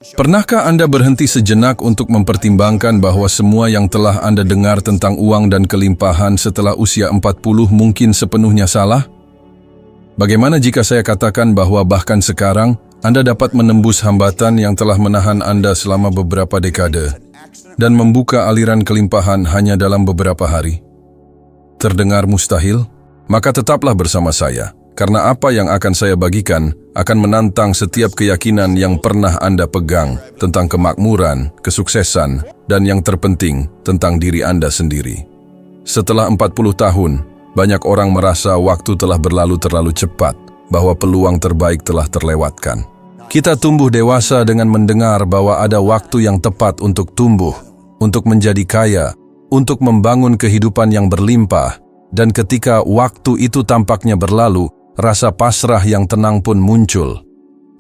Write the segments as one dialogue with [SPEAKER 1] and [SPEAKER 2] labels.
[SPEAKER 1] Pernahkah Anda berhenti sejenak untuk mempertimbangkan bahwa semua yang telah Anda dengar tentang uang dan kelimpahan setelah usia 40 mungkin sepenuhnya salah? Bagaimana jika saya katakan bahwa bahkan sekarang Anda dapat menembus hambatan yang telah menahan Anda selama beberapa dekade dan membuka aliran kelimpahan hanya dalam beberapa hari? Terdengar mustahil? Maka tetaplah bersama saya. Karena apa yang akan saya bagikan akan menantang setiap keyakinan yang pernah Anda pegang tentang kemakmuran, kesuksesan, dan yang terpenting tentang diri Anda sendiri. Setelah 40 tahun, banyak orang merasa waktu telah berlalu terlalu cepat, bahwa peluang terbaik telah terlewatkan. Kita tumbuh dewasa dengan mendengar bahwa ada waktu yang tepat untuk tumbuh, untuk menjadi kaya, untuk membangun kehidupan yang berlimpah, dan ketika waktu itu tampaknya berlalu, rasa pasrah yang tenang pun muncul.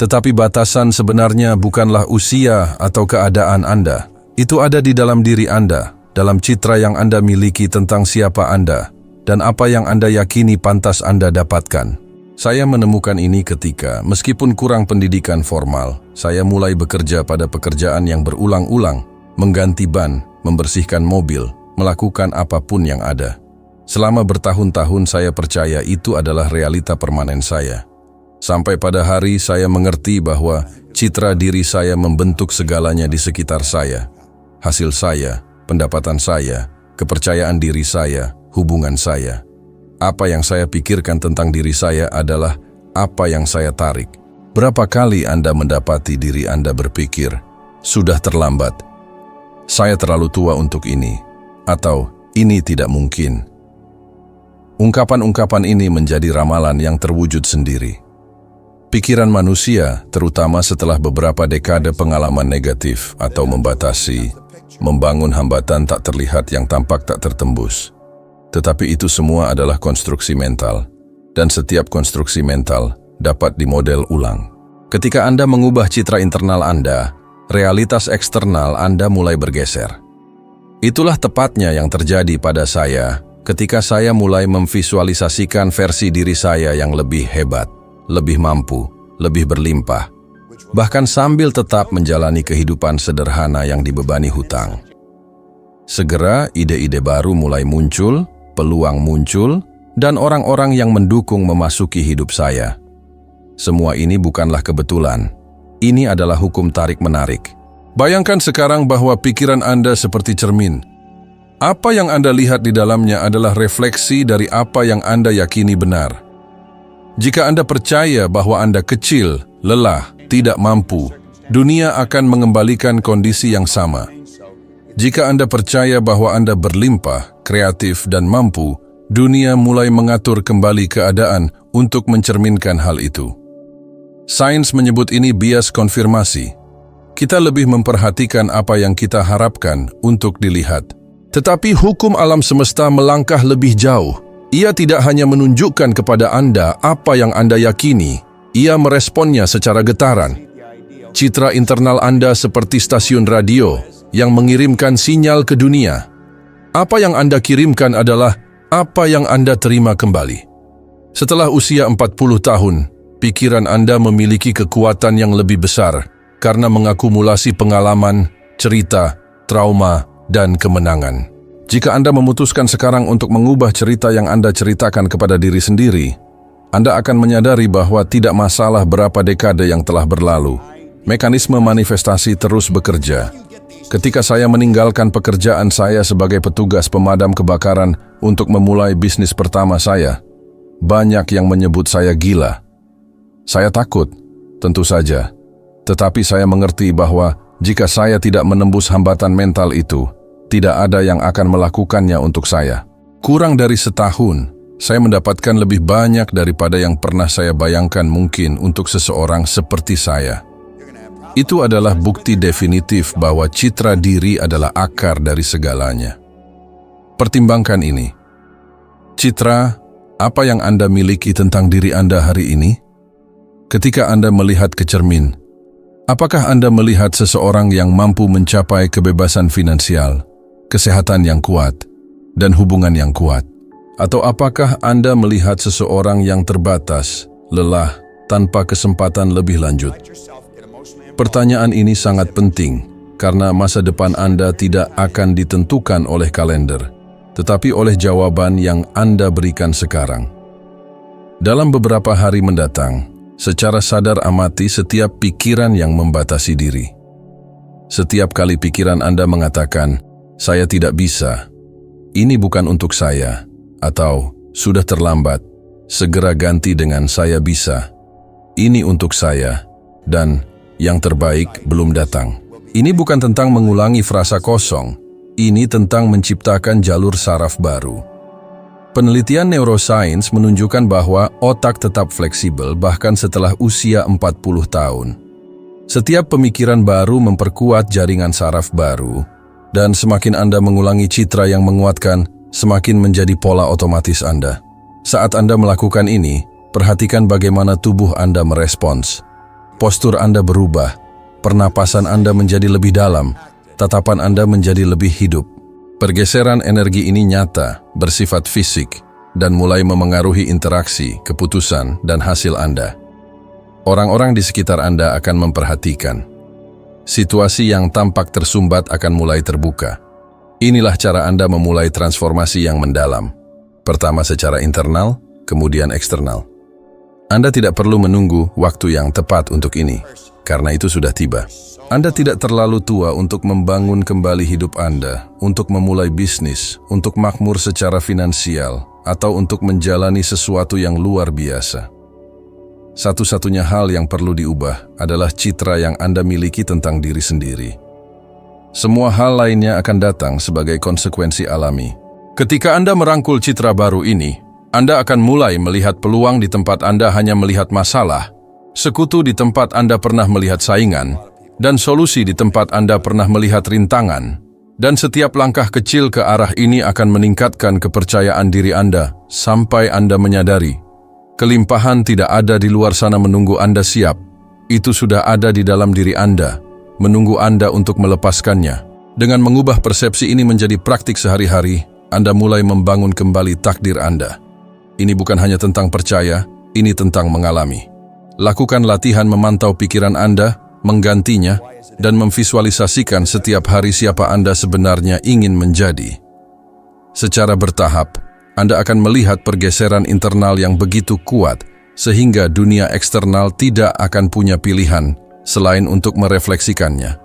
[SPEAKER 1] Tetapi batasan sebenarnya bukanlah usia atau keadaan Anda. Itu ada di dalam diri Anda, dalam citra yang Anda miliki tentang siapa Anda, dan apa yang Anda yakini pantas Anda dapatkan. Saya menemukan ini ketika, meskipun kurang pendidikan formal, saya mulai bekerja pada pekerjaan yang berulang-ulang, mengganti ban, membersihkan mobil, melakukan apapun yang ada. Selama bertahun-tahun saya percaya itu adalah realita permanen saya. Sampai pada hari saya mengerti bahwa citra diri saya membentuk segalanya di sekitar saya. Hasil saya, pendapatan saya, kepercayaan diri saya, hubungan saya. Apa yang saya pikirkan tentang diri saya adalah apa yang saya tarik. Berapa kali Anda mendapati diri Anda berpikir, sudah terlambat, saya terlalu tua untuk ini, atau ini tidak mungkin. Ungkapan-ungkapan ini menjadi ramalan yang terwujud sendiri. Pikiran manusia, terutama setelah beberapa dekade pengalaman negatif atau membatasi, membangun hambatan tak terlihat yang tampak tak tertembus. Tetapi itu semua adalah konstruksi mental, dan setiap konstruksi mental dapat dimodel ulang. Ketika Anda mengubah citra internal Anda, realitas eksternal Anda mulai bergeser. Itulah tepatnya yang terjadi pada saya ketika saya mulai memvisualisasikan versi diri saya yang lebih hebat, lebih mampu, lebih berlimpah, bahkan sambil tetap menjalani kehidupan sederhana yang dibebani hutang. Segera ide-ide baru mulai muncul, peluang muncul, dan orang-orang yang mendukung memasuki hidup saya. Semua ini bukanlah kebetulan. Ini adalah hukum tarik-menarik. Bayangkan sekarang bahwa pikiran Anda seperti cermin. Apa yang Anda lihat di dalamnya adalah refleksi dari apa yang Anda yakini benar. Jika Anda percaya bahwa Anda kecil, lelah, tidak mampu, dunia akan mengembalikan kondisi yang sama. Jika Anda percaya bahwa Anda berlimpah, kreatif, dan mampu, dunia mulai mengatur kembali keadaan untuk mencerminkan hal itu. Sains menyebut ini bias konfirmasi. Kita lebih memperhatikan apa yang kita harapkan untuk dilihat. Tetapi hukum alam semesta melangkah lebih jauh. Ia tidak hanya menunjukkan kepada Anda apa yang Anda yakini, ia meresponnya secara getaran. Citra internal Anda seperti stasiun radio yang mengirimkan sinyal ke dunia. Apa yang Anda kirimkan adalah apa yang Anda terima kembali. Setelah usia 40 tahun, pikiran Anda memiliki kekuatan yang lebih besar karena mengakumulasi pengalaman, cerita, trauma, dan kemenangan. Jika Anda memutuskan sekarang untuk mengubah cerita yang Anda ceritakan kepada diri sendiri, Anda akan menyadari bahwa tidak masalah berapa dekade yang telah berlalu. Mekanisme manifestasi terus bekerja. Ketika saya meninggalkan pekerjaan saya sebagai petugas pemadam kebakaran untuk memulai bisnis pertama saya, banyak yang menyebut saya gila. Saya takut, tentu saja. Tetapi saya mengerti bahwa jika saya tidak menembus hambatan mental itu, tidak ada yang akan melakukannya untuk saya. Kurang dari setahun, saya mendapatkan lebih banyak daripada yang pernah saya bayangkan mungkin untuk seseorang seperti saya. Itu adalah bukti definitif bahwa citra diri adalah akar dari segalanya. Pertimbangkan ini. Citra, apa yang Anda miliki tentang diri Anda hari ini? Ketika Anda melihat ke cermin, apakah Anda melihat seseorang yang mampu mencapai kebebasan finansial, kesehatan yang kuat, dan hubungan yang kuat? Atau apakah Anda melihat seseorang yang terbatas, lelah, tanpa kesempatan lebih lanjut? Pertanyaan ini sangat penting karena masa depan Anda tidak akan ditentukan oleh kalender, tetapi oleh jawaban yang Anda berikan sekarang. Dalam beberapa hari mendatang, secara sadar amati setiap pikiran yang membatasi diri. Setiap kali pikiran Anda mengatakan, "Saya tidak bisa," "Ini bukan untuk saya," atau "Sudah terlambat," segera ganti dengan "Saya bisa," "Ini untuk saya," dan "Yang terbaik belum datang." Ini bukan tentang mengulangi frasa kosong, ini tentang menciptakan jalur saraf baru. Penelitian neuroscience menunjukkan bahwa otak tetap fleksibel bahkan setelah usia 40 tahun. Setiap pemikiran baru memperkuat jaringan saraf baru, dan semakin Anda mengulangi citra yang menguatkan, semakin menjadi pola otomatis Anda. Saat Anda melakukan ini, perhatikan bagaimana tubuh Anda merespons. Postur Anda berubah, pernapasan Anda menjadi lebih dalam, tatapan Anda menjadi lebih hidup. Pergeseran energi ini nyata, bersifat fisik, dan mulai memengaruhi interaksi, keputusan, dan hasil Anda. Orang-orang di sekitar Anda akan memperhatikan. Situasi yang tampak tersumbat akan mulai terbuka. Inilah cara Anda memulai transformasi yang mendalam. Pertama secara internal, kemudian eksternal. Anda tidak perlu menunggu waktu yang tepat untuk ini, karena itu sudah tiba. Anda tidak terlalu tua untuk membangun kembali hidup Anda, untuk memulai bisnis, untuk makmur secara finansial, atau untuk menjalani sesuatu yang luar biasa. Satu-satunya hal yang perlu diubah adalah citra yang Anda miliki tentang diri sendiri. Semua hal lainnya akan datang sebagai konsekuensi alami. Ketika Anda merangkul citra baru ini, Anda akan mulai melihat peluang di tempat Anda hanya melihat masalah, sekutu di tempat Anda pernah melihat saingan, dan solusi di tempat Anda pernah melihat rintangan. Dan setiap langkah kecil ke arah ini akan meningkatkan kepercayaan diri Anda sampai Anda menyadari, kelimpahan tidak ada di luar sana menunggu Anda siap. Itu sudah ada di dalam diri Anda, menunggu Anda untuk melepaskannya. Dengan mengubah persepsi ini menjadi praktik sehari-hari, Anda mulai membangun kembali takdir Anda. Ini bukan hanya tentang percaya, ini tentang mengalami. Lakukan latihan memantau pikiran Anda, menggantinya, dan memvisualisasikan setiap hari siapa Anda sebenarnya ingin menjadi. Secara bertahap, Anda akan melihat pergeseran internal yang begitu kuat, sehingga dunia eksternal tidak akan punya pilihan selain untuk merefleksikannya.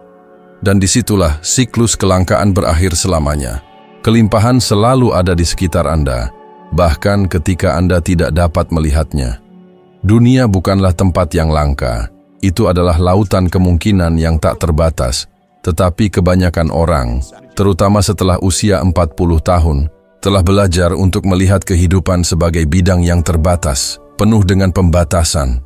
[SPEAKER 1] Dan disitulah siklus kelangkaan berakhir selamanya. Kelimpahan selalu ada di sekitar Anda, bahkan ketika Anda tidak dapat melihatnya. Dunia bukanlah tempat yang langka, itu adalah lautan kemungkinan yang tak terbatas. Tetapi kebanyakan orang, terutama setelah usia 40 tahun, telah belajar untuk melihat kehidupan sebagai bidang yang terbatas, penuh dengan pembatasan.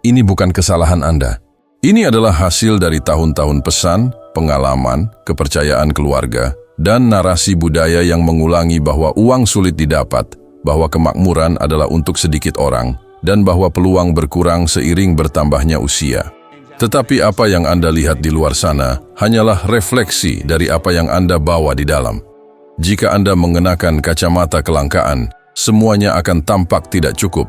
[SPEAKER 1] Ini bukan kesalahan Anda. Ini adalah hasil dari tahun-tahun pesan, pengalaman, kepercayaan keluarga, dan narasi budaya yang mengulangi bahwa uang sulit didapat, bahwa kemakmuran adalah untuk sedikit orang, dan bahwa peluang berkurang seiring bertambahnya usia. Tetapi apa yang Anda lihat di luar sana hanyalah refleksi dari apa yang Anda bawa di dalam. Jika Anda mengenakan kacamata kelangkaan, semuanya akan tampak tidak cukup.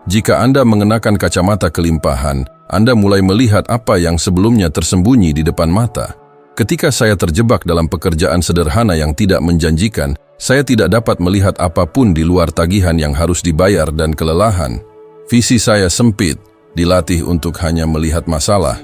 [SPEAKER 1] Jika Anda mengenakan kacamata kelimpahan, Anda mulai melihat apa yang sebelumnya tersembunyi di depan mata. Ketika saya terjebak dalam pekerjaan sederhana yang tidak menjanjikan, saya tidak dapat melihat apapun di luar tagihan yang harus dibayar dan kelelahan. Visi saya sempit, dilatih untuk hanya melihat masalah.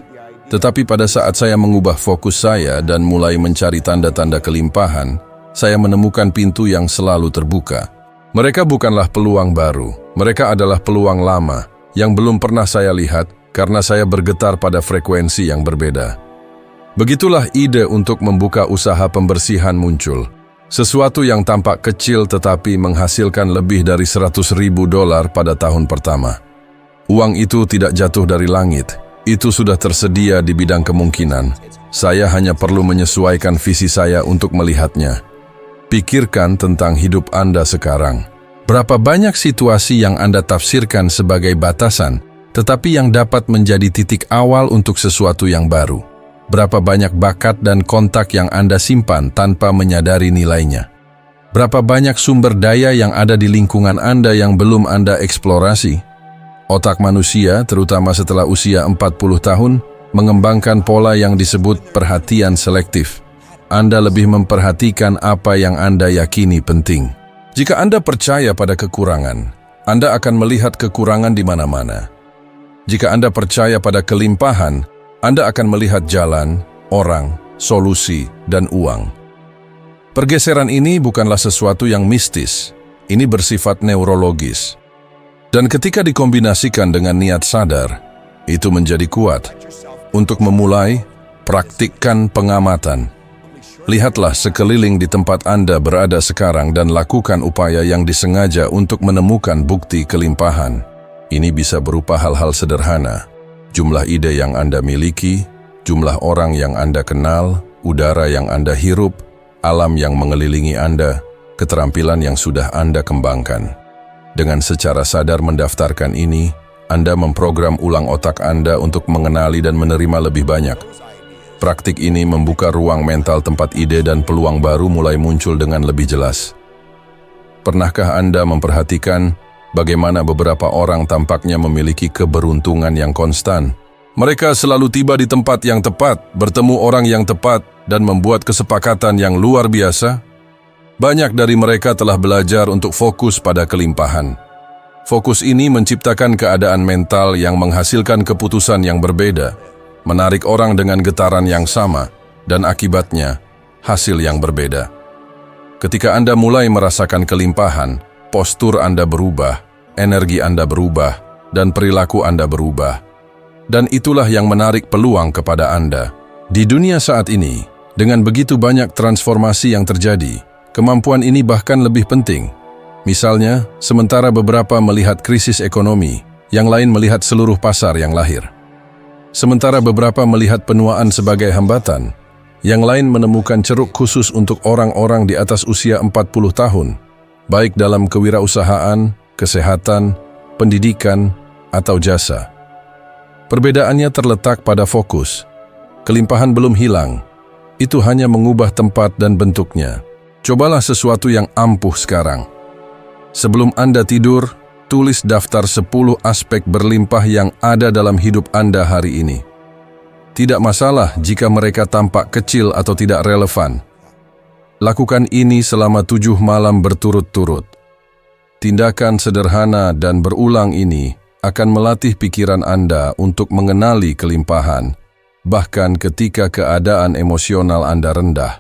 [SPEAKER 1] Tetapi pada saat saya mengubah fokus saya dan mulai mencari tanda-tanda kelimpahan, saya menemukan pintu yang selalu terbuka. Mereka bukanlah peluang baru, mereka adalah peluang lama yang belum pernah saya lihat karena saya bergetar pada frekuensi yang berbeda. Begitulah ide untuk membuka usaha pembersihan muncul. Sesuatu yang tampak kecil tetapi menghasilkan lebih dari $100.000 pada tahun pertama. Uang itu tidak jatuh dari langit, itu sudah tersedia di bidang kemungkinan. Saya hanya perlu menyesuaikan visi saya untuk melihatnya. Pikirkan tentang hidup Anda sekarang. Berapa banyak situasi yang Anda tafsirkan sebagai batasan, tetapi yang dapat menjadi titik awal untuk sesuatu yang baru? Berapa banyak bakat dan kontak yang Anda simpan tanpa menyadari nilainya? Berapa banyak sumber daya yang ada di lingkungan Anda yang belum Anda eksplorasi? Otak manusia, terutama setelah usia 40 tahun, mengembangkan pola yang disebut perhatian selektif. Anda lebih memperhatikan apa yang Anda yakini penting. Jika Anda percaya pada kekurangan, Anda akan melihat kekurangan di mana-mana. Jika Anda percaya pada kelimpahan, Anda akan melihat jalan, orang, solusi, dan uang. Pergeseran ini bukanlah sesuatu yang mistis, ini bersifat neurologis. Dan ketika dikombinasikan dengan niat sadar, itu menjadi kuat. Untuk memulai, praktikkan pengamatan. Lihatlah sekeliling di tempat Anda berada sekarang dan lakukan upaya yang disengaja untuk menemukan bukti kelimpahan. Ini bisa berupa hal-hal sederhana. Jumlah ide yang Anda miliki, jumlah orang yang Anda kenal, udara yang Anda hirup, alam yang mengelilingi Anda, keterampilan yang sudah Anda kembangkan. Dengan secara sadar mendaftarkan ini, Anda memprogram ulang otak Anda untuk mengenali dan menerima lebih banyak. Praktik ini membuka ruang mental tempat ide dan peluang baru mulai muncul dengan lebih jelas. Pernahkah Anda memperhatikan bagaimana beberapa orang tampaknya memiliki keberuntungan yang konstan? Mereka selalu tiba di tempat yang tepat, bertemu orang yang tepat, dan membuat kesepakatan yang luar biasa. Banyak dari mereka telah belajar untuk fokus pada kelimpahan. Fokus ini menciptakan keadaan mental yang menghasilkan keputusan yang berbeda, menarik orang dengan getaran yang sama, dan akibatnya, hasil yang berbeda. Ketika Anda mulai merasakan kelimpahan, postur Anda berubah, energi Anda berubah, dan perilaku Anda berubah. Dan itulah yang menarik peluang kepada Anda. Di dunia saat ini, dengan begitu banyak transformasi yang terjadi, kemampuan ini bahkan lebih penting. Misalnya, sementara beberapa melihat krisis ekonomi, yang lain melihat seluruh pasar yang lahir. Sementara beberapa melihat penuaan sebagai hambatan, yang lain menemukan ceruk khusus untuk orang-orang di atas usia 40 tahun, baik dalam kewirausahaan, kesehatan, pendidikan, atau jasa. Perbedaannya terletak pada fokus. Kelimpahan belum hilang, itu hanya mengubah tempat dan bentuknya. Cobalah sesuatu yang ampuh sekarang. Sebelum Anda tidur, tulis daftar 10 aspek berlimpah yang ada dalam hidup Anda hari ini. Tidak masalah jika mereka tampak kecil atau tidak relevan. Lakukan ini selama 7 malam berturut-turut. Tindakan sederhana dan berulang ini akan melatih pikiran Anda untuk mengenali kelimpahan, bahkan ketika keadaan emosional Anda rendah.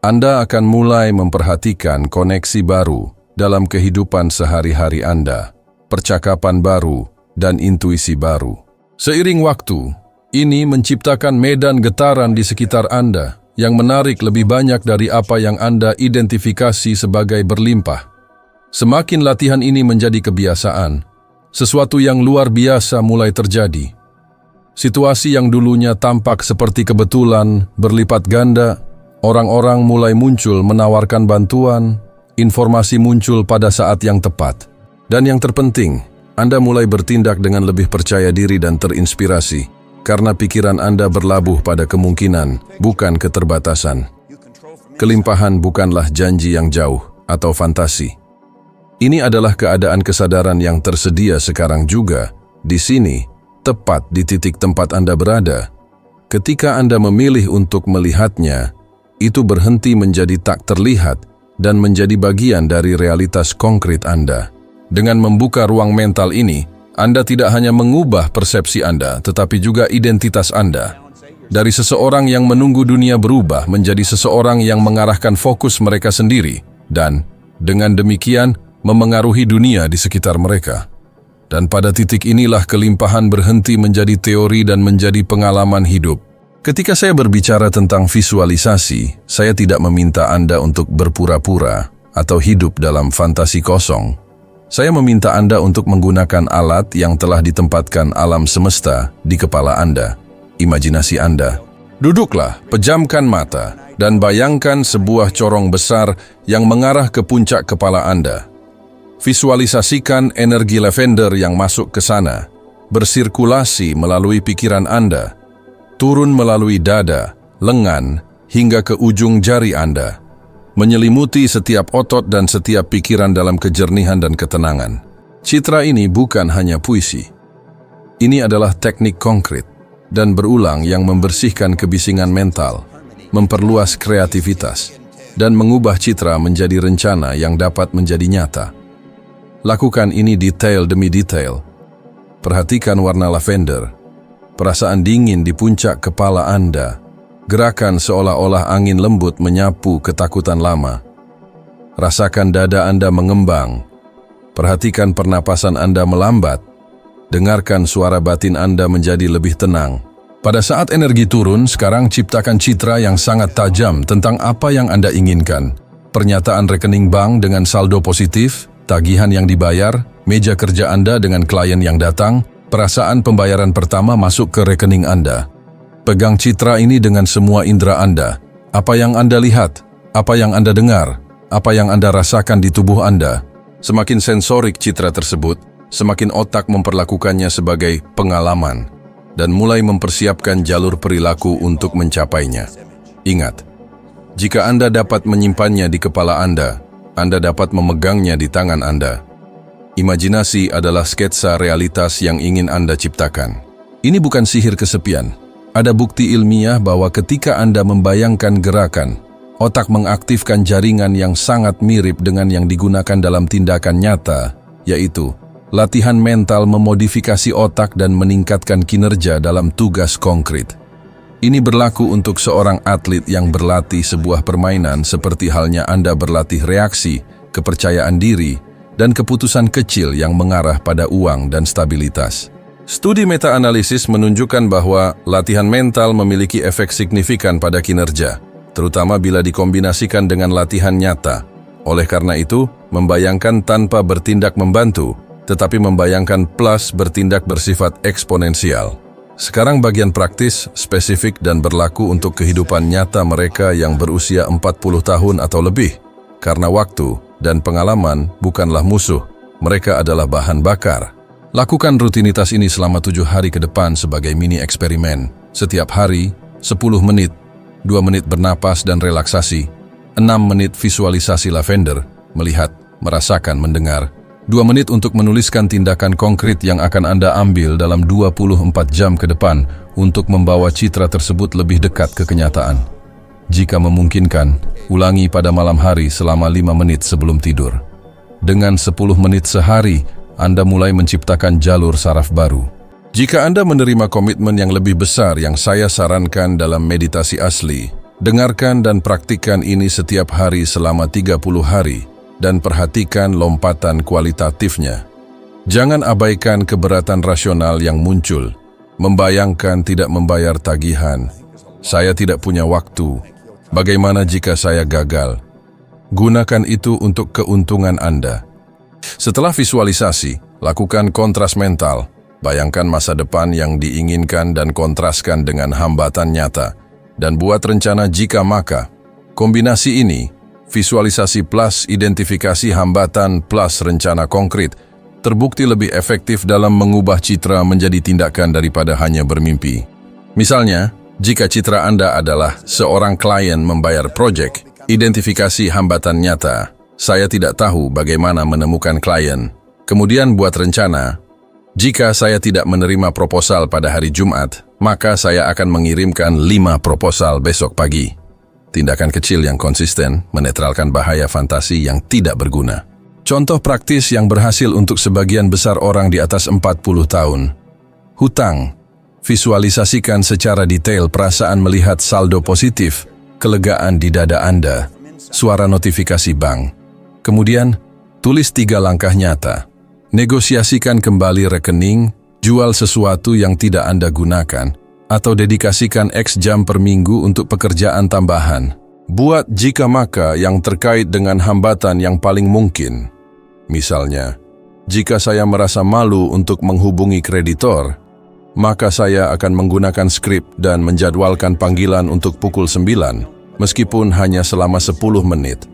[SPEAKER 1] Anda akan mulai memperhatikan koneksi baru dalam kehidupan sehari-hari Anda, percakapan baru, dan intuisi baru. Seiring waktu, ini menciptakan medan getaran di sekitar Anda yang menarik lebih banyak dari apa yang Anda identifikasi sebagai berlimpah. Semakin latihan ini menjadi kebiasaan, sesuatu yang luar biasa mulai terjadi. Situasi yang dulunya tampak seperti kebetulan berlipat ganda, orang-orang mulai muncul menawarkan bantuan, informasi muncul pada saat yang tepat. Dan yang terpenting, Anda mulai bertindak dengan lebih percaya diri dan terinspirasi, karena pikiran Anda berlabuh pada kemungkinan, bukan keterbatasan. Kelimpahan bukanlah janji yang jauh atau fantasi. Ini adalah keadaan kesadaran yang tersedia sekarang juga, di sini, tepat di titik tempat Anda berada. Ketika Anda memilih untuk melihatnya, itu berhenti menjadi tak terlihat dan menjadi bagian dari realitas konkret Anda. Dengan membuka ruang mental ini, Anda tidak hanya mengubah persepsi Anda, tetapi juga identitas Anda. Dari seseorang yang menunggu dunia berubah menjadi seseorang yang mengarahkan fokus mereka sendiri, dan dengan demikian memengaruhi dunia di sekitar mereka. Dan pada titik inilah kelimpahan berhenti menjadi teori dan menjadi pengalaman hidup. Ketika saya berbicara tentang visualisasi, saya tidak meminta Anda untuk berpura-pura atau hidup dalam fantasi kosong. Saya meminta Anda untuk menggunakan alat yang telah ditempatkan alam semesta di kepala Anda, imajinasi Anda. Duduklah, pejamkan mata, dan bayangkan sebuah corong besar yang mengarah ke puncak kepala Anda. Visualisasikan energi lavender yang masuk ke sana, bersirkulasi melalui pikiran Anda, turun melalui dada, lengan, hingga ke ujung jari Anda, menyelimuti setiap otot dan setiap pikiran dalam kejernihan dan ketenangan. Citra ini bukan hanya puisi. Ini adalah teknik konkret. dan berulang yang membersihkan kebisingan mental, memperluas kreativitas, dan mengubah citra menjadi rencana yang dapat menjadi nyata. Lakukan ini detail demi detail. Perhatikan warna lavender, perasaan dingin di puncak kepala Anda, gerakan seolah-olah angin lembut menyapu ketakutan lama. Rasakan dada Anda mengembang, perhatikan pernapasan Anda melambat, dengarkan suara batin Anda menjadi lebih tenang. Pada saat energi turun, sekarang ciptakan citra yang sangat tajam tentang apa yang Anda inginkan. Pernyataan rekening bank dengan saldo positif, tagihan yang dibayar, meja kerja Anda dengan klien yang datang, perasaan pembayaran pertama masuk ke rekening Anda. Pegang citra ini dengan semua indera Anda. Apa yang Anda lihat, apa yang Anda dengar, apa yang Anda rasakan di tubuh Anda. Semakin sensorik citra tersebut, semakin otak memperlakukannya sebagai pengalaman dan mulai mempersiapkan jalur perilaku untuk mencapainya. Ingat, jika Anda dapat menyimpannya di kepala Anda dapat memegangnya di tangan Anda. Imajinasi adalah sketsa realitas yang ingin Anda ciptakan. Ini bukan sihir kesepian. Ada bukti ilmiah bahwa ketika Anda membayangkan gerakan, otak mengaktifkan jaringan yang sangat mirip dengan yang digunakan dalam tindakan nyata, yaitu latihan mental memodifikasi otak dan meningkatkan kinerja dalam tugas konkret. Ini berlaku untuk seorang atlet yang berlatih sebuah permainan seperti halnya Anda berlatih reaksi, kepercayaan diri, dan keputusan kecil yang mengarah pada uang dan stabilitas. Studi meta-analisis menunjukkan bahwa latihan mental memiliki efek signifikan pada kinerja, terutama bila dikombinasikan dengan latihan nyata. Oleh karena itu, membayangkan tanpa bertindak membantu, tetapi membayangkan plus bertindak bersifat eksponensial. Sekarang bagian praktis, spesifik dan berlaku untuk kehidupan nyata mereka yang berusia 40 tahun atau lebih. Karena waktu dan pengalaman bukanlah musuh, mereka adalah bahan bakar. Lakukan rutinitas ini selama 7 hari ke depan sebagai mini eksperimen. Setiap hari, 10 menit, 2 menit bernapas dan relaksasi, 6 menit visualisasi lavender, melihat, merasakan, mendengar, 2 menit untuk menuliskan tindakan konkret yang akan Anda ambil dalam 24 jam ke depan untuk membawa citra tersebut lebih dekat ke kenyataan. Jika memungkinkan, ulangi pada malam hari selama 5 menit sebelum tidur. Dengan 10 menit sehari, Anda mulai menciptakan jalur saraf baru. Jika Anda menerima komitmen yang lebih besar yang saya sarankan dalam meditasi asli, dengarkan dan praktikkan ini setiap hari selama 30 hari. Dan perhatikan lompatan kualitatifnya. Jangan abaikan keberatan rasional yang muncul. Membayangkan tidak membayar tagihan. Saya tidak punya waktu. Bagaimana jika saya gagal? Gunakan itu untuk keuntungan Anda. Setelah visualisasi, lakukan kontras mental. Bayangkan masa depan yang diinginkan dan kontraskan dengan hambatan nyata. Dan buat rencana jika maka. Kombinasi ini, visualisasi plus identifikasi hambatan plus rencana konkret, terbukti lebih efektif dalam mengubah citra menjadi tindakan daripada hanya bermimpi. Misalnya, jika citra Anda adalah seorang klien membayar proyek, identifikasi hambatan nyata, saya tidak tahu bagaimana menemukan klien. Kemudian buat rencana, jika saya tidak menerima proposal pada hari Jumat, maka saya akan mengirimkan 5 proposal besok pagi. Tindakan kecil yang konsisten menetralkan bahaya fantasi yang tidak berguna. Contoh praktis yang berhasil untuk sebagian besar orang di atas 40 tahun. Hutang. Visualisasikan secara detail perasaan melihat saldo positif, kelegaan di dada Anda, suara notifikasi bank. Kemudian, tulis 3 langkah nyata. Negosiasikan kembali rekening, jual sesuatu yang tidak Anda gunakan, atau dedikasikan X jam per minggu untuk pekerjaan tambahan. Buat jika maka yang terkait dengan hambatan yang paling mungkin. Misalnya, jika saya merasa malu untuk menghubungi kreditor, maka saya akan menggunakan skrip dan menjadwalkan panggilan untuk pukul 9, meskipun hanya selama 10 menit.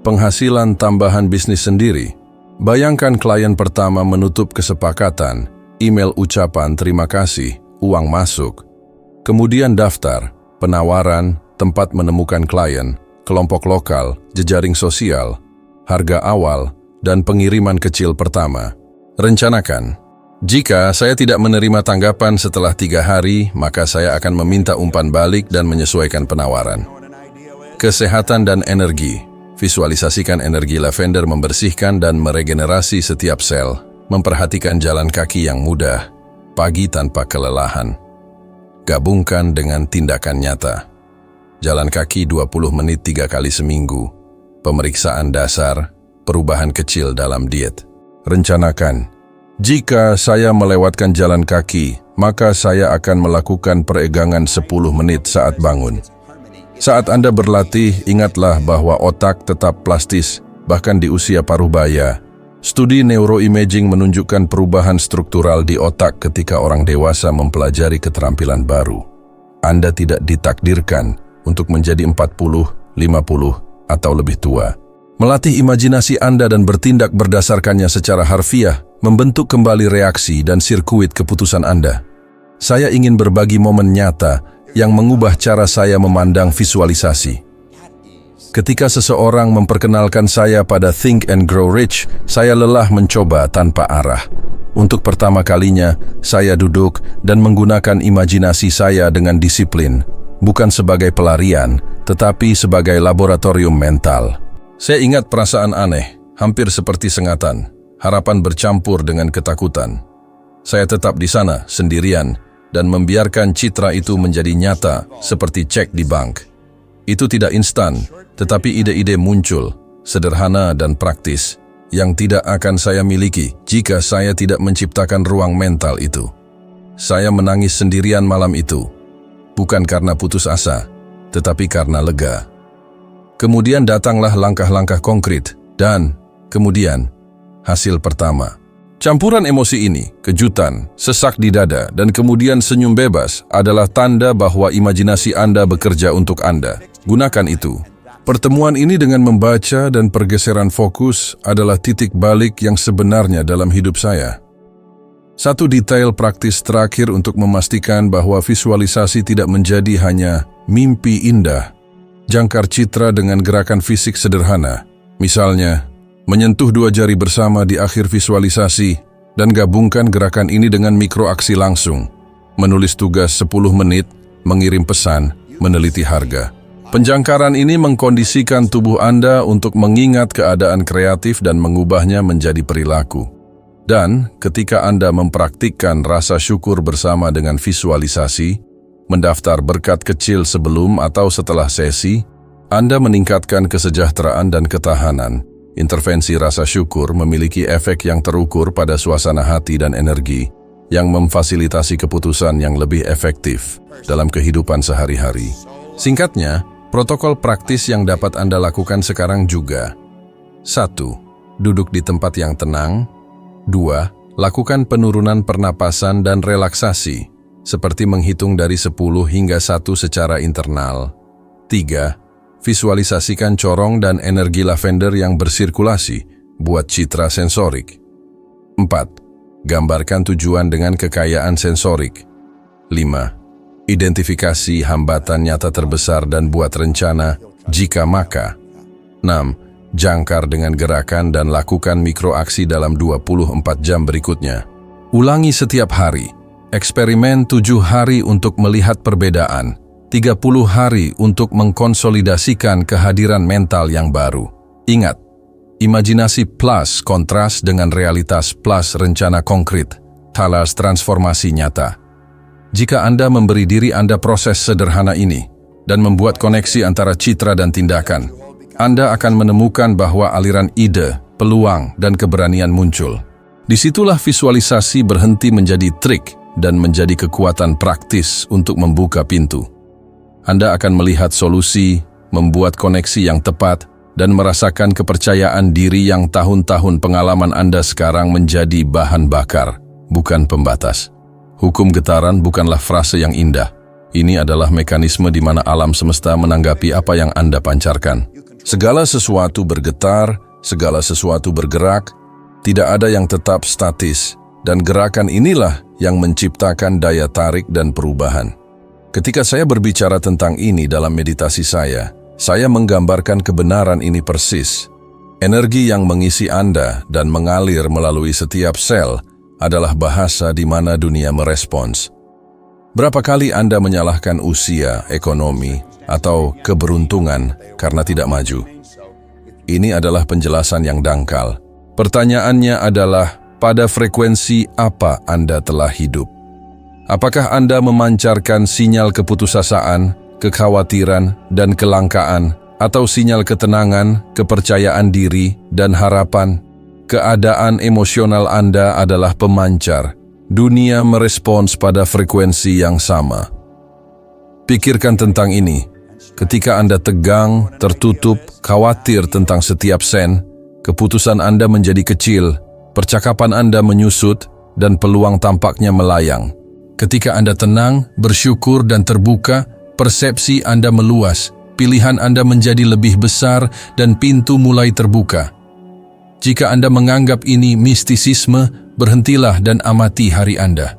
[SPEAKER 1] Penghasilan tambahan bisnis sendiri. Bayangkan klien pertama menutup kesepakatan, email ucapan terima kasih, uang masuk. Kemudian daftar, penawaran, tempat menemukan klien, kelompok lokal, jejaring sosial, harga awal, dan pengiriman kecil pertama. Rencanakan. Jika saya tidak menerima tanggapan setelah 3 hari, maka saya akan meminta umpan balik dan menyesuaikan penawaran. Kesehatan dan energi. Visualisasikan energi lavender membersihkan dan meregenerasi setiap sel. Memperhatikan jalan kaki yang mudah, pagi tanpa kelelahan. Gabungkan dengan tindakan nyata. Jalan kaki 20 menit 3 kali seminggu. Pemeriksaan dasar, perubahan kecil dalam diet. Rencanakan. Jika saya melewatkan jalan kaki, maka saya akan melakukan peregangan 10 menit saat bangun. Saat Anda berlatih, ingatlah bahwa otak tetap plastis, bahkan di usia parubaya. Studi neuroimaging menunjukkan perubahan struktural di otak ketika orang dewasa mempelajari keterampilan baru. Anda tidak ditakdirkan untuk menjadi 40, 50, atau lebih tua. Melatih imajinasi Anda dan bertindak berdasarkannya secara harfiah membentuk kembali reaksi dan sirkuit keputusan Anda. Saya ingin berbagi momen nyata yang mengubah cara saya memandang visualisasi. Ketika seseorang memperkenalkan saya pada Think and Grow Rich, saya lelah mencoba tanpa arah. Untuk pertama kalinya, saya duduk dan menggunakan imajinasi saya dengan disiplin, bukan sebagai pelarian, tetapi sebagai laboratorium mental. Saya ingat perasaan aneh, hampir seperti sengatan, harapan bercampur dengan ketakutan. Saya tetap di sana, sendirian, dan membiarkan citra itu menjadi nyata seperti cek di bank. Itu tidak instan, tetapi ide-ide muncul, sederhana dan praktis, yang tidak akan saya miliki jika saya tidak menciptakan ruang mental itu. Saya menangis sendirian malam itu, bukan karena putus asa, tetapi karena lega. Kemudian datanglah langkah-langkah konkret, dan kemudian hasil pertama. Campuran emosi ini, kejutan, sesak di dada, dan kemudian senyum bebas adalah tanda bahwa imajinasi Anda bekerja untuk Anda. Gunakan itu. Pertemuan ini dengan membaca dan pergeseran fokus adalah titik balik yang sebenarnya dalam hidup saya. Satu detail praktis terakhir untuk memastikan bahwa visualisasi tidak menjadi hanya mimpi indah. Jangkar citra dengan gerakan fisik sederhana. Misalnya, menyentuh 2 jari bersama di akhir visualisasi dan gabungkan gerakan ini dengan mikroaksi langsung. Menulis tugas 10 menit, mengirim pesan, meneliti harga. Penjangkaran ini mengkondisikan tubuh Anda untuk mengingat keadaan kreatif dan mengubahnya menjadi perilaku. Dan ketika Anda mempraktikkan rasa syukur bersama dengan visualisasi, mendaftar berkat kecil sebelum atau setelah sesi, Anda meningkatkan kesejahteraan dan ketahanan. Intervensi rasa syukur memiliki efek yang terukur pada suasana hati dan energi, yang memfasilitasi keputusan yang lebih efektif dalam kehidupan sehari-hari. Singkatnya, protokol praktis yang dapat Anda lakukan sekarang juga. 1. Duduk di tempat yang tenang. 2. Lakukan penurunan pernapasan dan relaksasi, seperti menghitung dari 10 hingga 1 secara internal. 3. Visualisasikan corong dan energi lavender yang bersirkulasi, buat citra sensorik. 4. Gambarkan tujuan dengan kekayaan sensorik. 5. Identifikasi hambatan nyata terbesar dan buat rencana jika maka. 6. Jangkar dengan gerakan dan lakukan mikroaksi dalam 24 jam berikutnya. Ulangi setiap hari. Eksperimen 7 hari untuk melihat perbedaan, 30 hari untuk mengkonsolidasikan kehadiran mental yang baru. Ingat, imajinasi plus kontras dengan realitas plus rencana konkret, talas transformasi nyata. Jika Anda memberi diri Anda proses sederhana ini dan membuat koneksi antara citra dan tindakan, Anda akan menemukan bahwa aliran ide, peluang, dan keberanian muncul. Disitulah visualisasi berhenti menjadi trik dan menjadi kekuatan praktis untuk membuka pintu. Anda akan melihat solusi, membuat koneksi yang tepat, dan merasakan kepercayaan diri yang tahun-tahun pengalaman Anda sekarang menjadi bahan bakar, bukan pembatas. Hukum getaran bukanlah frase yang indah. Ini adalah mekanisme di mana alam semesta menanggapi apa yang Anda pancarkan. Segala sesuatu bergetar, segala sesuatu bergerak, tidak ada yang tetap statis, dan gerakan inilah yang menciptakan daya tarik dan perubahan. Ketika saya berbicara tentang ini dalam meditasi saya menggambarkan kebenaran ini persis. Energi yang mengisi Anda dan mengalir melalui setiap sel adalah bahasa di mana dunia merespons. Berapa kali Anda menyalahkan usia, ekonomi, atau keberuntungan karena tidak maju? Ini adalah penjelasan yang dangkal. Pertanyaannya adalah, pada frekuensi apa Anda telah hidup? Apakah Anda memancarkan sinyal keputusasaan, kekhawatiran, dan kelangkaan, atau sinyal ketenangan, kepercayaan diri, dan harapan? Keadaan emosional Anda adalah pemancar. Dunia merespons pada frekuensi yang sama. Pikirkan tentang ini. Ketika Anda tegang, tertutup, khawatir tentang setiap sen, keputusan Anda menjadi kecil, percakapan Anda menyusut, dan peluang tampaknya melayang. Ketika Anda tenang, bersyukur, dan terbuka, persepsi Anda meluas, pilihan Anda menjadi lebih besar, dan pintu mulai terbuka. Jika Anda menganggap ini mistisisme, berhentilah dan amati hari Anda.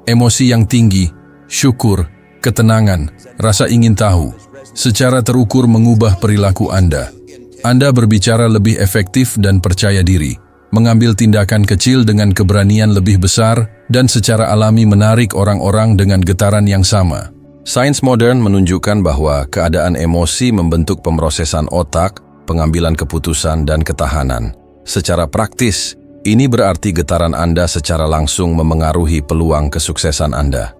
[SPEAKER 1] Emosi yang tinggi, syukur, ketenangan, rasa ingin tahu, secara terukur mengubah perilaku Anda. Anda berbicara lebih efektif dan percaya diri, mengambil tindakan kecil dengan keberanian lebih besar, dan secara alami menarik orang-orang dengan getaran yang sama. Sains modern menunjukkan bahwa keadaan emosi membentuk pemrosesan otak, pengambilan keputusan, dan ketahanan. Secara praktis, ini berarti getaran Anda secara langsung memengaruhi peluang kesuksesan Anda.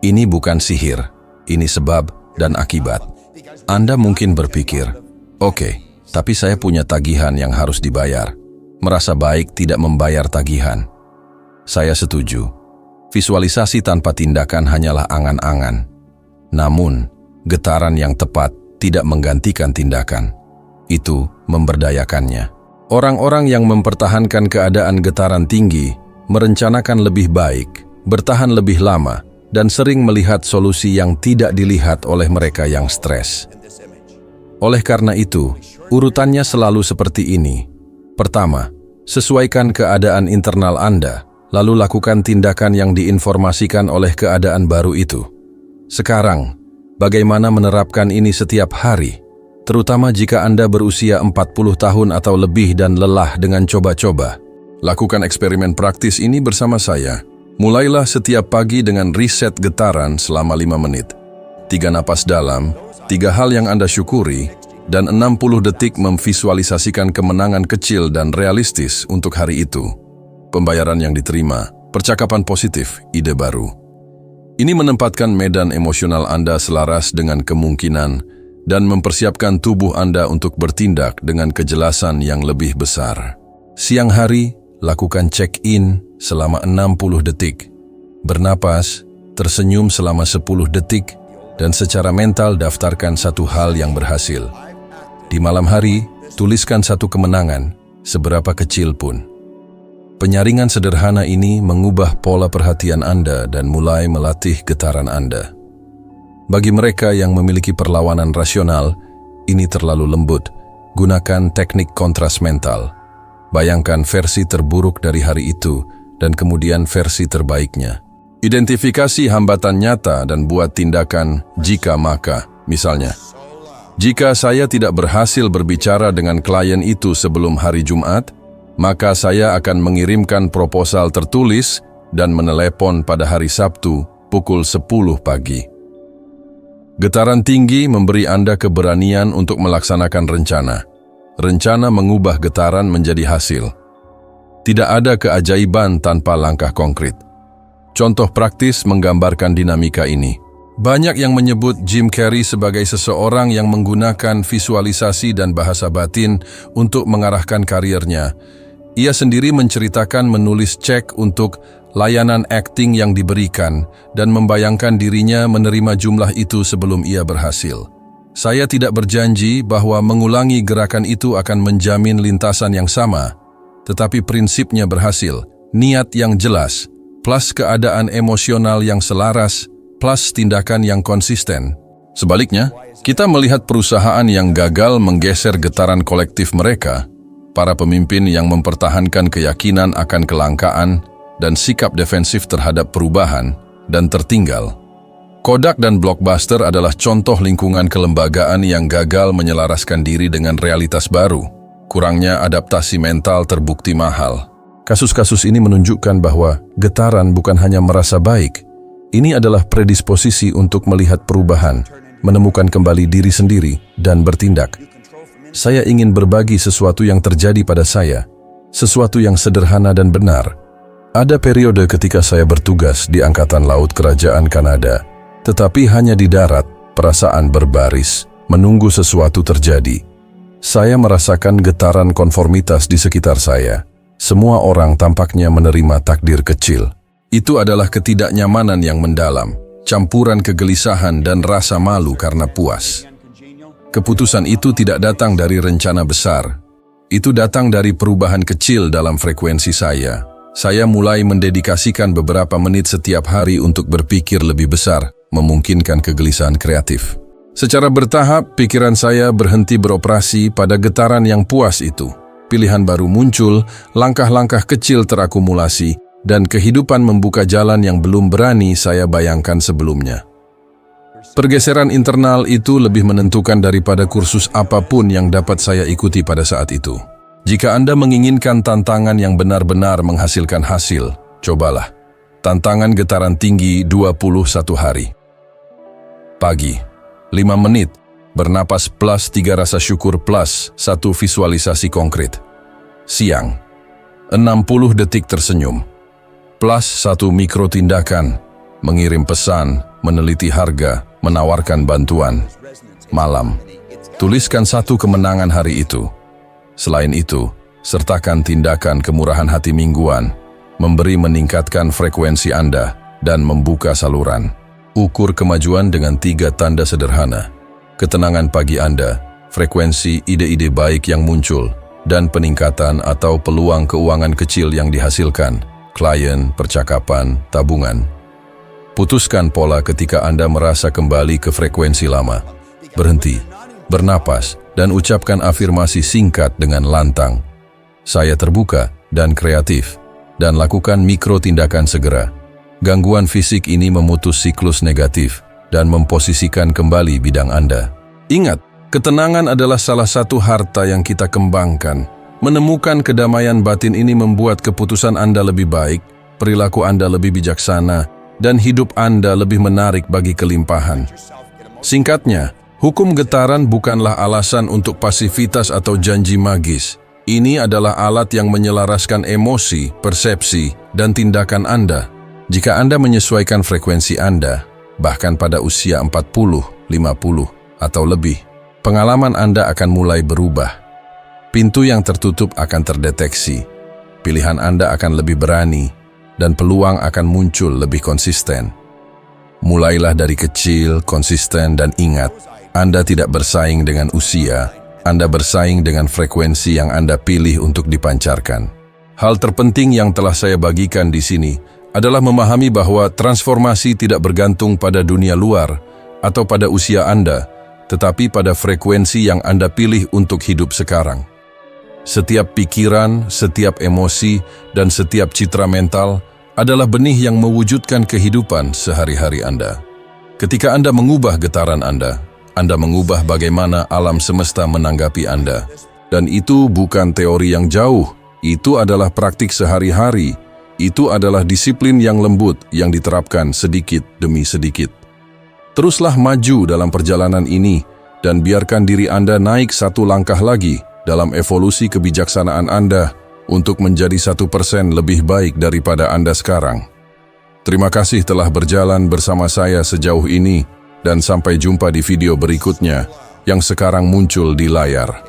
[SPEAKER 1] Ini bukan sihir, ini sebab dan akibat. Anda mungkin berpikir, oke, tapi saya punya tagihan yang harus dibayar. Merasa baik tidak membayar tagihan. Saya setuju. Visualisasi tanpa tindakan hanyalah angan-angan. Namun, getaran yang tepat tidak menggantikan tindakan. Itu memberdayakannya. Orang-orang yang mempertahankan keadaan getaran tinggi, merencanakan lebih baik, bertahan lebih lama, dan sering melihat solusi yang tidak dilihat oleh mereka yang stres. Oleh karena itu, urutannya selalu seperti ini. Pertama, sesuaikan keadaan internal Anda, lalu lakukan tindakan yang diinformasikan oleh keadaan baru itu. Sekarang, bagaimana menerapkan ini setiap hari? Terutama jika Anda berusia 40 tahun atau lebih dan lelah dengan coba-coba. Lakukan eksperimen praktis ini bersama saya. Mulailah setiap pagi dengan riset getaran selama 5 menit. 3 napas dalam, 3 hal yang Anda syukuri, dan 60 detik memvisualisasikan kemenangan kecil dan realistis untuk hari itu. Pembayaran yang diterima, percakapan positif, ide baru. Ini menempatkan medan emosional Anda selaras dengan kemungkinan dan mempersiapkan tubuh Anda untuk bertindak dengan kejelasan yang lebih besar. Siang hari, lakukan check-in selama 60 detik. Bernapas, tersenyum selama 10 detik, dan secara mental daftarkan satu hal yang berhasil. Di malam hari, tuliskan satu kemenangan, seberapa kecil pun. Penyaringan sederhana ini mengubah pola perhatian Anda dan mulai melatih getaran Anda. Bagi mereka yang memiliki perlawanan rasional, ini terlalu lembut. Gunakan teknik kontras mental. Bayangkan versi terburuk dari hari itu dan kemudian versi terbaiknya. Identifikasi hambatan nyata dan buat tindakan jika maka. Misalnya, jika saya tidak berhasil berbicara dengan klien itu sebelum hari Jumat, maka saya akan mengirimkan proposal tertulis dan menelepon pada hari Sabtu pukul 10 pagi. Getaran tinggi memberi Anda keberanian untuk melaksanakan rencana. Rencana mengubah getaran menjadi hasil. Tidak ada keajaiban tanpa langkah konkret. Contoh praktis menggambarkan dinamika ini. Banyak yang menyebut Jim Carrey sebagai seseorang yang menggunakan visualisasi dan bahasa batin untuk mengarahkan karirnya. Ia sendiri menceritakan menulis cek untuk layanan akting yang diberikan dan membayangkan dirinya menerima jumlah itu sebelum ia berhasil. Saya tidak berjanji bahwa mengulangi gerakan itu akan menjamin lintasan yang sama, tetapi prinsipnya berhasil, niat yang jelas, plus keadaan emosional yang selaras, plus tindakan yang konsisten. Sebaliknya, kita melihat perusahaan yang gagal menggeser getaran kolektif mereka, para pemimpin yang mempertahankan keyakinan akan kelangkaan, dan sikap defensif terhadap perubahan, dan tertinggal. Kodak dan Blockbuster adalah contoh lingkungan kelembagaan yang gagal menyelaraskan diri dengan realitas baru. Kurangnya adaptasi mental terbukti mahal. Kasus-kasus ini menunjukkan bahwa getaran bukan hanya merasa baik. Ini adalah predisposisi untuk melihat perubahan, menemukan kembali diri sendiri, dan bertindak. Saya ingin berbagi sesuatu yang terjadi pada saya, sesuatu yang sederhana dan benar. Ada periode ketika saya bertugas di Angkatan Laut Kerajaan Kanada, tetapi hanya di darat, perasaan berbaris, menunggu sesuatu terjadi. Saya merasakan getaran konformitas di sekitar saya. Semua orang tampaknya menerima takdir kecil. Itu adalah ketidaknyamanan yang mendalam, campuran kegelisahan dan rasa malu karena puas. Keputusan itu tidak datang dari rencana besar. Itu datang dari perubahan kecil dalam frekuensi saya. Saya mulai mendedikasikan beberapa menit setiap hari untuk berpikir lebih besar, memungkinkan kegelisahan kreatif. Secara bertahap, pikiran saya berhenti beroperasi pada getaran yang puas itu. Pilihan baru muncul, langkah-langkah kecil terakumulasi, dan kehidupan membuka jalan yang belum berani saya bayangkan sebelumnya. Pergeseran internal itu lebih menentukan daripada kursus apapun yang dapat saya ikuti pada saat itu. Jika Anda menginginkan tantangan yang benar-benar menghasilkan hasil, cobalah. Tantangan getaran tinggi 21 hari. Pagi, 5 menit. Bernapas plus 3 rasa syukur plus 1 visualisasi konkret. Siang, 60 detik tersenyum. Plus 1 mikro tindakan, mengirim pesan, meneliti harga, menawarkan bantuan. Malam, tuliskan 1 kemenangan hari itu. Selain itu, sertakan tindakan kemurahan hati mingguan, memberi meningkatkan frekuensi Anda, dan membuka saluran. Ukur kemajuan dengan 3 tanda sederhana. Ketenangan pagi Anda, frekuensi ide-ide baik yang muncul, dan peningkatan atau peluang keuangan kecil yang dihasilkan, klien, percakapan, tabungan. Putuskan pola ketika Anda merasa kembali ke frekuensi lama. Berhenti, bernapas, dan ucapkan afirmasi singkat dengan lantang. Saya terbuka dan kreatif, dan lakukan mikro tindakan segera. Gangguan fisik ini memutus siklus negatif dan memposisikan kembali bidang Anda. Ingat, ketenangan adalah salah satu harta yang kita kembangkan. Menemukan kedamaian batin ini membuat keputusan Anda lebih baik, perilaku Anda lebih bijaksana, dan hidup Anda lebih menarik bagi kelimpahan. Singkatnya, hukum getaran bukanlah alasan untuk pasivitas atau janji magis. Ini adalah alat yang menyelaraskan emosi, persepsi, dan tindakan Anda. Jika Anda menyesuaikan frekuensi Anda, bahkan pada usia 40, 50, atau lebih, pengalaman Anda akan mulai berubah. Pintu yang tertutup akan terdeteksi, pilihan Anda akan lebih berani, dan peluang akan muncul lebih konsisten. Mulailah dari kecil, konsisten, dan ingat, Anda tidak bersaing dengan usia, Anda bersaing dengan frekuensi yang Anda pilih untuk dipancarkan. Hal terpenting yang telah saya bagikan di sini adalah memahami bahwa transformasi tidak bergantung pada dunia luar atau pada usia Anda, tetapi pada frekuensi yang Anda pilih untuk hidup sekarang. Setiap pikiran, setiap emosi, dan setiap citra mental adalah benih yang mewujudkan kehidupan sehari-hari Anda. Ketika Anda mengubah getaran Anda mengubah bagaimana alam semesta menanggapi Anda. Dan itu bukan teori yang jauh, itu adalah praktik sehari-hari. Itu adalah disiplin yang lembut yang diterapkan sedikit demi sedikit. Teruslah maju dalam perjalanan ini dan biarkan diri Anda naik 1 langkah lagi dalam evolusi kebijaksanaan Anda untuk menjadi 1% lebih baik daripada Anda sekarang. Terima kasih telah berjalan bersama saya sejauh ini dan sampai jumpa di video berikutnya yang sekarang muncul di layar.